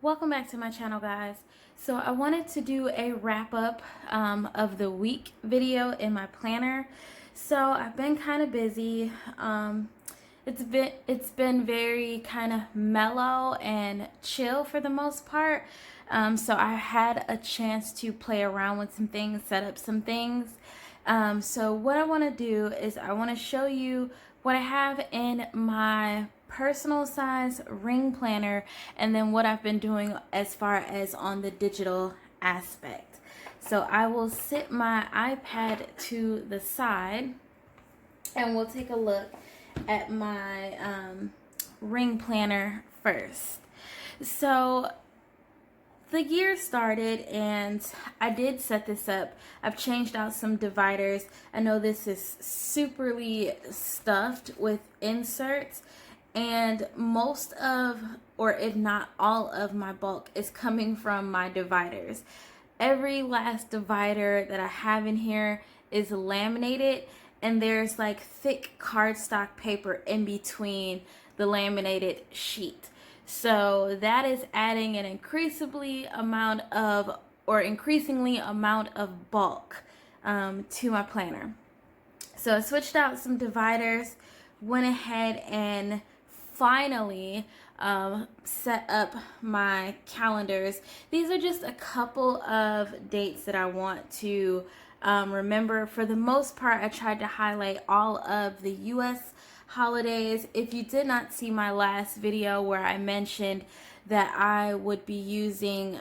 Welcome back to my channel, guys. So I wanted to do a wrap up of the week video in my planner. So I've been kind of busy. It's been very kind of mellow and chill for the most part. So I had a chance to play around with some things, set up some things. So what I want to do is I want to show you what I have in my personal size ring planner, and then what I've been doing as far as on the digital aspect. So I will sit my iPad to the side and we'll take a look at my ring planner first. So the year started and I did set this up. I've changed out some dividers. I know this is superly stuffed with inserts, and most of, or if not all of, my bulk is coming from my dividers. Every last divider that I have in here is laminated, and there's like thick cardstock paper in between the laminated sheet. So that is adding an increasingly amount of bulk to my planner. So I switched out some dividers, went ahead and finally set up my calendars. These are just a couple of dates that I want to remember. For the most part, I tried to highlight all of the US holidays. If you did not see my last video where I mentioned that I would be using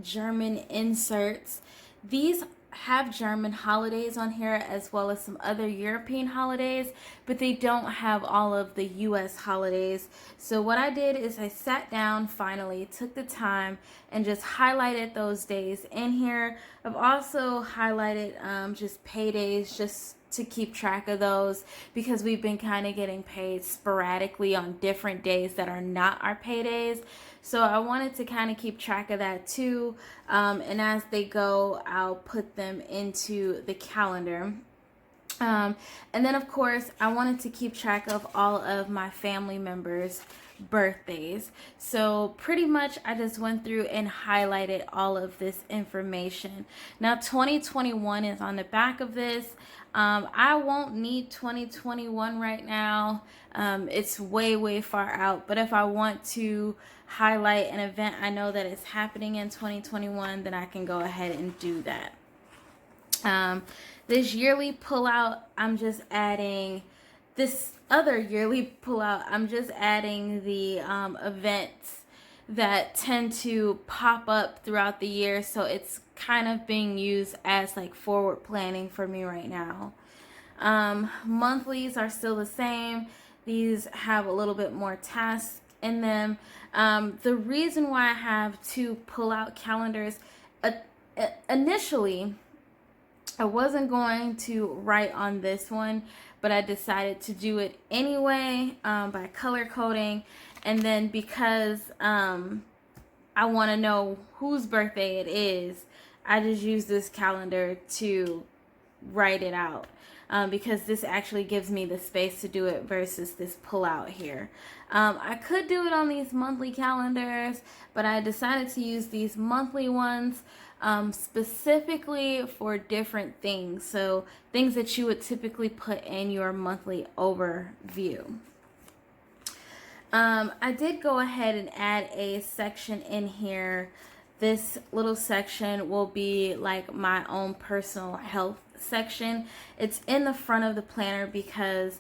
German inserts, these have German holidays on here as well as some other European holidays, but they don't have all of the US holidays. So what I did is I sat down, finally took the time and just highlighted those days in here. I've also highlighted just paydays just to keep track of those, because we've been kind of getting paid sporadically on different days that are not our paydays. So I wanted to kind of keep track of that too. And as they go, I'll put them into the calendar. And then of course, I wanted to keep track of all of my family members' birthdays. So pretty much I just went through and highlighted all of this information. Now 2021 is on the back of this. I won't need 2021 right now. It's way far out, but if I want to highlight an event I know that is happening in 2021, then I can go ahead and do that. This yearly pullout, I'm just adding this other yearly pullout. I'm just adding the events that tend to pop up throughout the year, so it's kind of being used as like forward planning for me right now. Monthlies are still the same. These have a little bit more tasks in them. The reason why I have two pull-out calendars, initially I wasn't going to write on this one, but I decided to do it anyway by color coding. And then because I want to know whose birthday it is, I just use this calendar to write it out, because this actually gives me the space to do it versus this pull out here. I could do it on these monthly calendars, but I decided to use these monthly ones specifically for different things. So things that you would typically put in your monthly overview. I did go ahead and add a section in here. This little section will be like my own personal health section. It's in the front of the planner because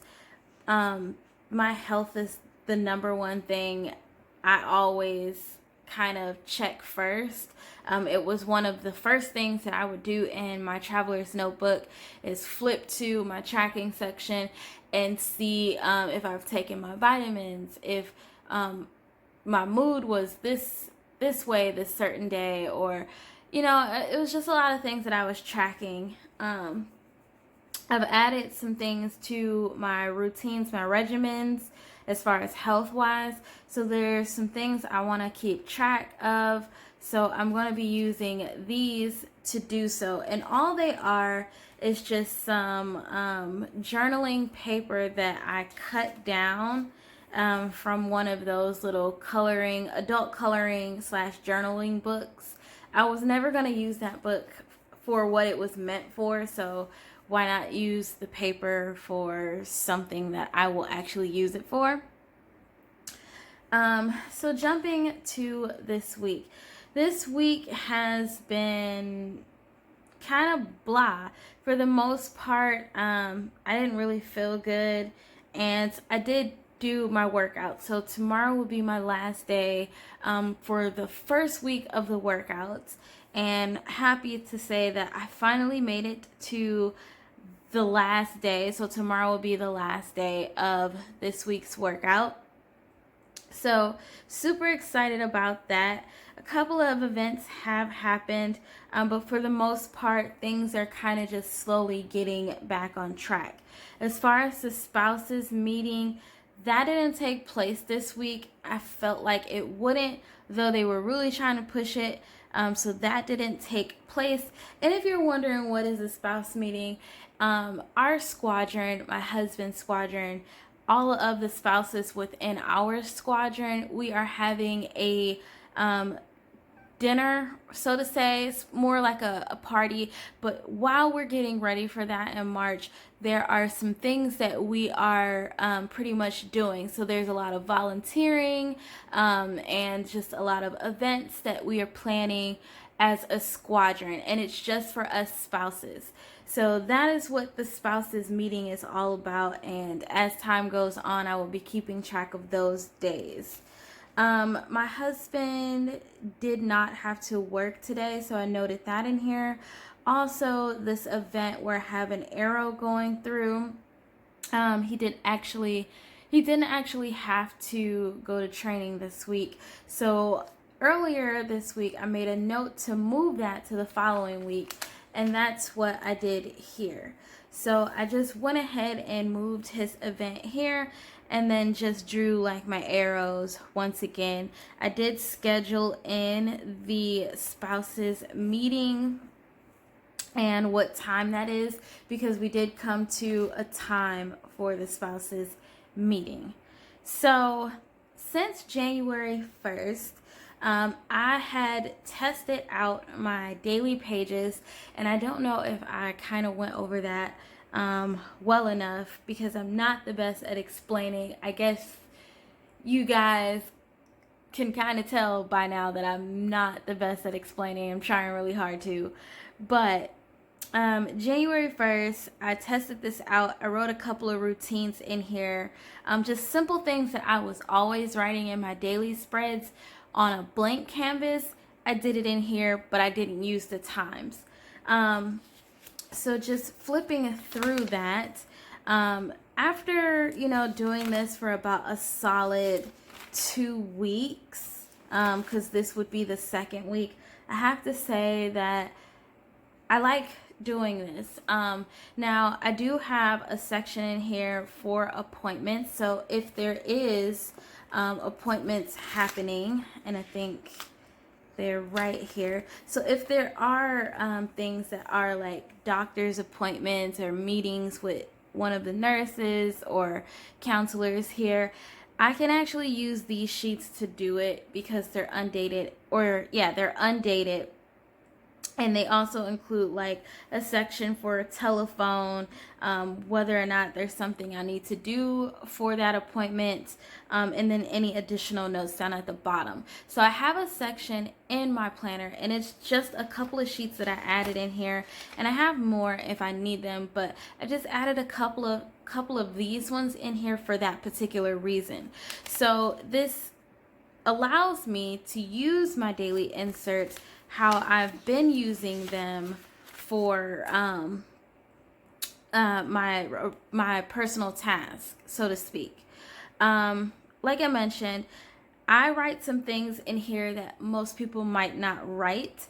my health is the number one thing I always kind of check first. It was one of the first things that I would do in my traveler's notebook, is flip to my tracking section and see if I've taken my vitamins, if my mood was this way this certain day, or you know, it was just a lot of things that I was tracking. I've added some things to my routines, my regimens, as far as health wise. So there's some things I want to keep track of. So I'm going to be using these to do so. And all they are is just some journaling paper that I cut down from one of those little coloring, adult coloring / journaling books. I was never going to use that book for what it was meant for, so why not use the paper for something that I will actually use it for? So jumping to this week. This week has been kind of blah. For the most part, I didn't really feel good, and I did do my workout. So tomorrow will be my last day for the first week of the workouts, and happy to say that I finally made it to the last day. So tomorrow will be the last day of this week's workout. So super excited about that. A couple of events have happened, but for the most part, things are kind of just slowly getting back on track. As far as the spouses meeting, that didn't take place this week. I felt like it wouldn't, though they were really trying to push it. So that didn't take place. And if you're wondering what is a spouse meeting, our squadron, my husband's squadron, all of the spouses within our squadron, we are having a dinner, so to say. It's more like a party, but while we're getting ready for that in March, there are some things that we are pretty much doing. So there's a lot of volunteering and just a lot of events that we are planning as a squadron, and it's just for us spouses. So that is what the spouses meeting is all about, and as time goes on, I will be keeping track of those days. My husband did not have to work today, so I noted that in here. Also, this event where I have an arrow going through, he didn't actually have to go to training this week. So earlier this week, I made a note to move that to the following week, and that's what I did here. So I just went ahead and moved his event here, and then just drew like my arrows once again. I did schedule in the spouses meeting and what time that is, because we did come to a time for the spouses meeting. So since January 1st, I had tested out my daily pages, and I don't know if I kind of went over that well enough, because I'm not the best at explaining. I guess you guys can kind of tell by now that I'm not the best at explaining. I'm trying really hard to. But January 1st, I tested this out. I wrote a couple of routines in here. Just simple things that I was always writing in my daily spreads on a blank canvas. I did it in here, but I didn't use the times. So just flipping through that, after, doing this for about a solid 2 weeks, because this would be the second week, I have to say that I like doing this. Now, I do have a section in here for appointments. So if there is appointments happening, and I think they're right here. So if there are things that are like doctor's appointments or meetings with one of the nurses or counselors here, I can actually use these sheets to do it because they're undated, they're undated. And they also include like a section for a telephone, whether or not there's something I need to do for that appointment, and then any additional notes down at the bottom. So I have a section in my planner, and it's just a couple of sheets that I added in here, and I have more if I need them, but I just added a couple of these ones in here for that particular reason. So this allows me to use my daily inserts how I've been using them for my personal task, so to speak. Like I mentioned, I write some things in here that most people might not write.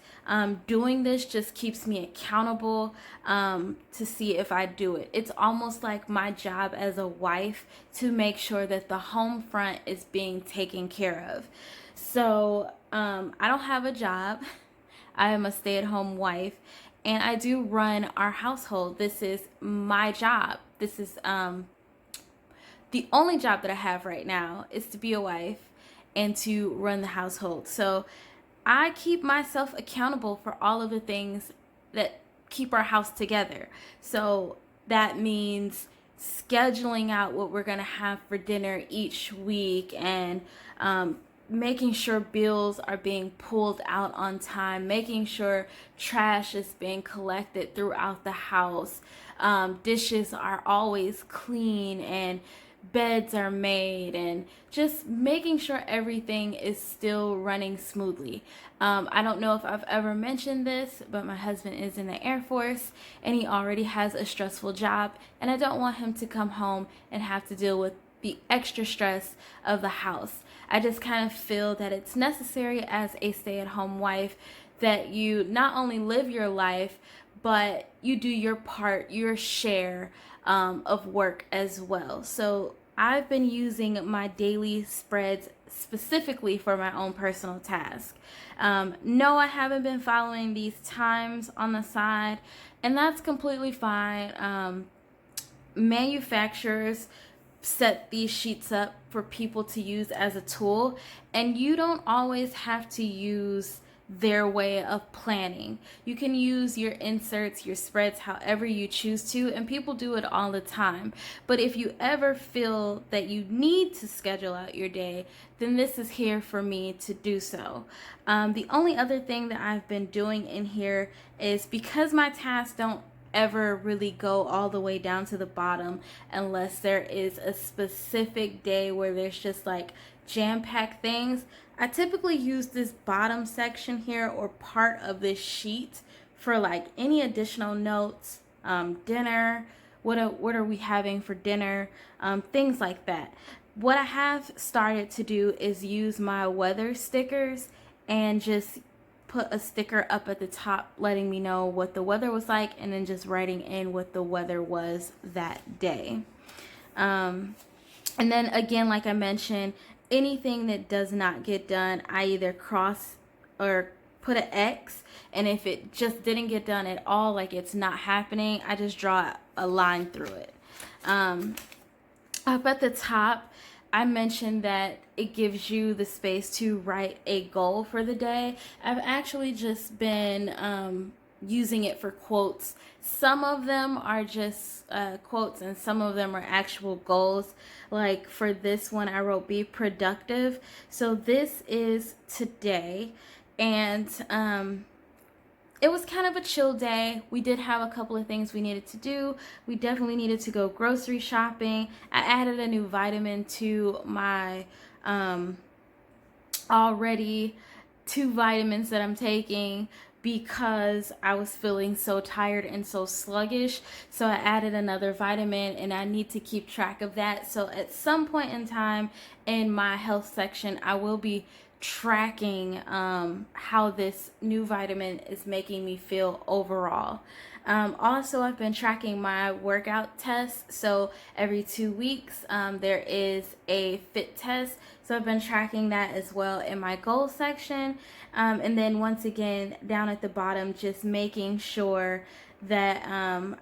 Doing this just keeps me accountable to see if I do it. It's almost like my job as a wife to make sure that the home front is being taken care of. So I don't have a job. I am a stay-at-home wife, and I do run our household. This is my job. This the only job that I have right now is to be a wife and to run the household. So I keep myself accountable for all of the things that keep our house together. So that means scheduling out what we're going to have for dinner each week, and making sure bills are being pulled out on time, making sure trash is being collected throughout the house, dishes are always clean, and beds are made, and just making sure everything is still running smoothly. I don't know if I've ever mentioned this, but my husband is in the Air Force and he already has a stressful job, and I don't want him to come home and have to deal with the extra stress of the house. I just kind of feel that it's necessary as a stay-at-home wife that you not only live your life, but you do your part, your share of work as well. So I've been using my daily spreads specifically for my own personal task. No, I haven't been following these times on the side, and that's completely fine. Manufacturers set these sheets up for people to use as a tool, and you don't always have to use their way of planning. You can use your inserts, your spreads, however you choose to, and people do it all the time. But if you ever feel that you need to schedule out your day, then this is here for me to do so. The only other thing that I've been doing in here is, because my tasks don't ever really go all the way down to the bottom unless there is a specific day where there's just like jam-packed things, I typically use this bottom section here, or part of this sheet, for like any additional notes, dinner, what are we having for dinner, things like that. What I have started to do is use my weather stickers and just put a sticker up at the top letting me know what the weather was like, and then just writing in what the weather was that day. And then again, like I mentioned, anything that does not get done, I either cross or put an X, and if it just didn't get done at all, like it's not happening, I just draw a line through it. Up at the top, I mentioned that it gives you the space to write a goal for the day. I've actually just been using it for quotes. Some of them are just quotes, and some of them are actual goals. Like for this one, I wrote be productive. So this is today, and it was kind of a chill day. We did have a couple of things we needed to do. We definitely needed to go grocery shopping. I added a new vitamin to my already 2 vitamins that I'm taking, because I was feeling so tired and so sluggish. So I added another vitamin, and I need to keep track of that. So at some point in time in my health section, I will be tracking how this new vitamin is making me feel overall. Also, I've been tracking my workout tests. So every 2 weeks, there is a fit test. So I've been tracking that as well in my goals section. And then once again, down at the bottom, just making sure that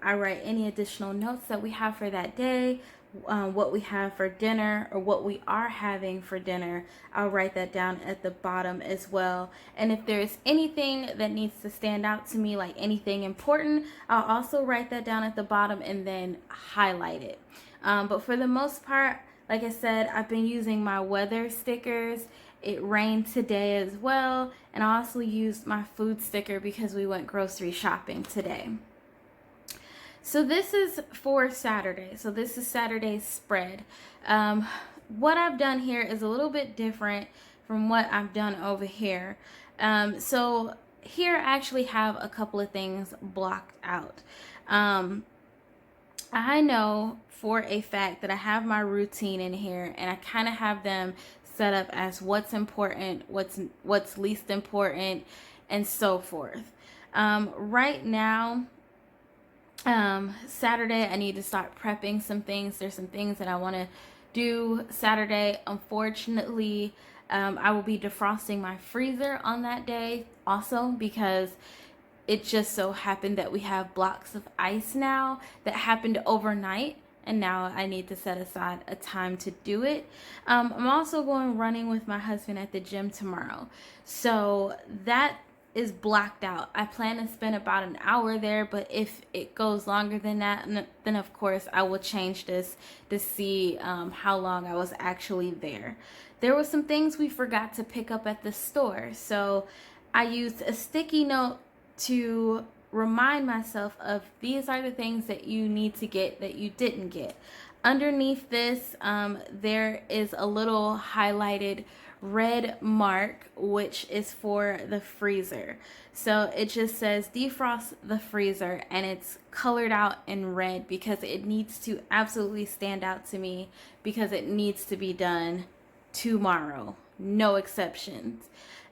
I write any additional notes that we have for that day, what we have for dinner, or what we are having for dinner. I'll write that down at the bottom as well. And if there's anything that needs to stand out to me, like anything important, I'll also write that down at the bottom and then highlight it. But for the most part, like I said, I've been using my weather stickers. It rained today as well. And I also used my food sticker because we went grocery shopping today. So this is for Saturday. So this is Saturday's spread. What I've done here is a little bit different from what I've done over here. So here I actually have a couple of things blocked out. I know for a fact that I have my routine in here, and I kind of have them set up as what's important, what's least important, and so forth. Right now, Saturday, I need to start prepping some things. There's some things that I want to do Saturday. Unfortunately, I will be defrosting my freezer on that day also, because it just so happened that we have blocks of ice now that happened overnight. and now I need to set aside a time to do it. I'm also going running with my husband at the gym tomorrow, so that is blocked out. I plan to spend about an hour there, but if it goes longer than that, then of course I will change this to see how long I was actually there. There were some things we forgot to pick up at the store, so I used a sticky note to remind myself of these are the things that you need to get that you didn't get. Underneath this, there is a little highlighted red mark, which is for the freezer. So it just says defrost the freezer, and it's colored out in red because it needs to absolutely stand out to me, because it needs to be done tomorrow, no exceptions.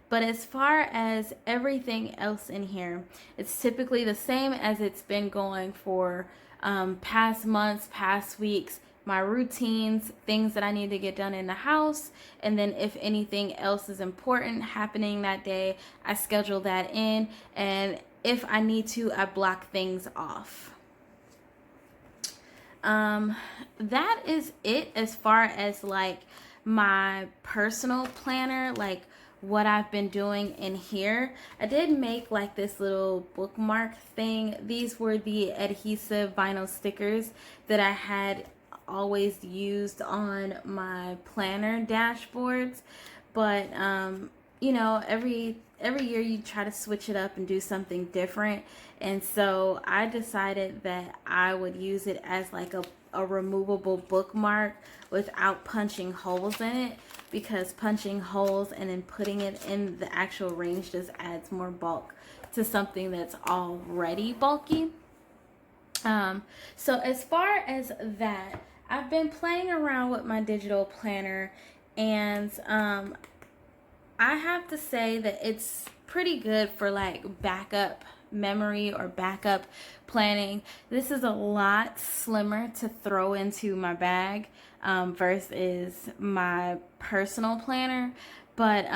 But as far as everything else in here, it's typically the same as it's been going for past months, past weeks. My routines, things that I need to get done in the house, and then if anything else is important happening that day, I schedule that in, and if I need to, I block things off. That is it as far as like my personal planner, like what I've been doing in here. I did make like this little bookmark thing. These were the adhesive vinyl stickers that I had always used on my planner dashboards, but you know, every year you try to switch it up and do something different, and so I decided that I would use it as like a removable bookmark without punching holes in it, because punching holes and then putting it in the actual rings just adds more bulk to something that's already bulky. So as far as that, I've been playing around with my digital planner, and I have to say that it's pretty good for like backup memory or backup planning. This is a lot slimmer to throw into my bag versus my personal planner, but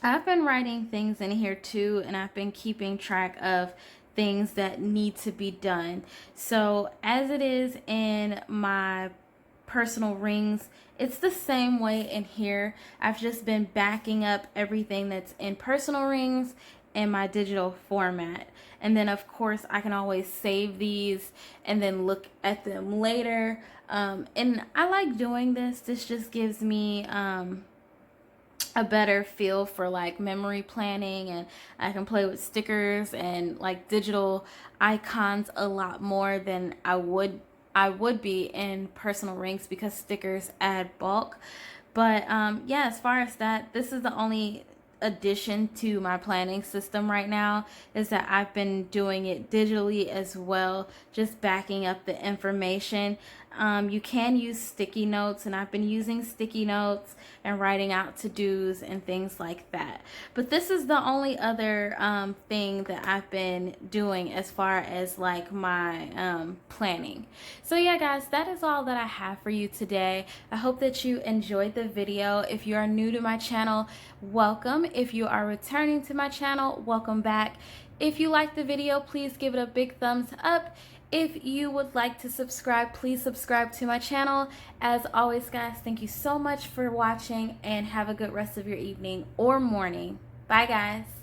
I've been writing things in here too, and I've been keeping track of things that need to be done. So as it is in my personal rings, it's the same way in here. I've just been backing up everything that's in personal rings in my digital format, and then of course I can always save these and then look at them later, and I like doing this. This just gives me a better feel for like memory planning, and I can play with stickers and like digital icons a lot more than I would be in personal rings, because stickers add bulk. But yeah, as far as that, this is the only addition to my planning system right now, is that I've been doing it digitally as well, just backing up the information. You can use sticky notes, and I've been using sticky notes and writing out to-dos and things like that. But this is the only other thing that I've been doing as far as like my planning. So yeah guys, that is all that I have for you today. I hope that you enjoyed the video. If you are new to my channel, welcome. If you are returning to my channel, welcome back. If you liked the video, please give it a big thumbs up. If you would like to subscribe, please subscribe to my channel. As always guys, thank you so much for watching, and have a good rest of your evening or morning. Bye guys.